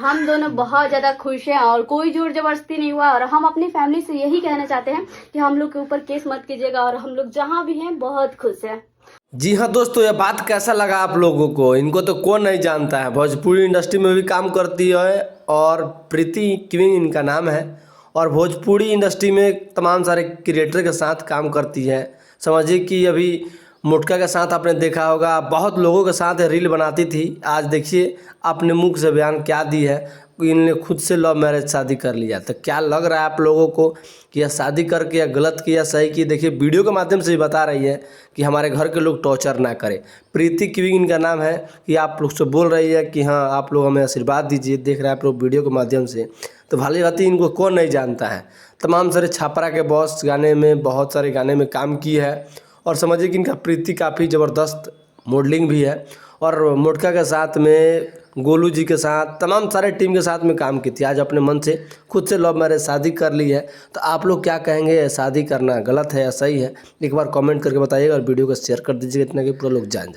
हम दोनों बहुत ज़्यादा खुश हैं और कोई जोर जबरदस्ती नहीं हुआ। और हम अपनी फैमिली से यही कहना चाहते हैं कि हम लोग के ऊपर केस मत कीजिएगा और हम लोग जहाँ भी हैं बहुत खुश हैं। जी हाँ दोस्तों, ये बात कैसा लगा आप लोगों को? इनको तो कौन नहीं जानता है, भोजपुरी इंडस्ट्री में भी काम करती है और प्रीति क्वीन इनका नाम है और भोजपुरी इंडस्ट्री में तमाम सारे क्रिएटर के साथ काम करती है। समझिए कि अभी मोटका के साथ आपने देखा होगा, बहुत लोगों के साथ रील बनाती थी। आज देखिए अपने मुख से बयान क्या दी है कि इन्होंने खुद से लव मैरिज शादी कर लिया। तो क्या लग रहा है आप लोगों को कि यह शादी करके या गलत की या सही की? देखिए वीडियो के माध्यम से भी बता रही है कि हमारे घर के लोग टॉर्चर ना करें। प्रीति क्वीन इनका नाम है कि आप लोग से बोल रही है कि हाँ आप लोग हमें आशीर्वाद दीजिए। देख रहे हैं आप लोग वीडियो के माध्यम से, तो भली भांति इनको कौन नहीं जानता है। तमाम सारे छापरा के बॉस गाने में, बहुत सारे गाने में काम की है और समझिए कि इनका प्रीति काफ़ी ज़बरदस्त मॉडलिंग भी है और मोटका के साथ में, गोलू जी के साथ, तमाम सारे टीम के साथ में काम की थी। आज अपने मन से खुद से लव मैरिज शादी कर ली है। तो आप लोग क्या कहेंगे, शादी करना गलत है या सही है? एक बार कमेंट करके बताइएगा और वीडियो को शेयर कर दीजिएगा इतना कि पूरा लोग जान जाए।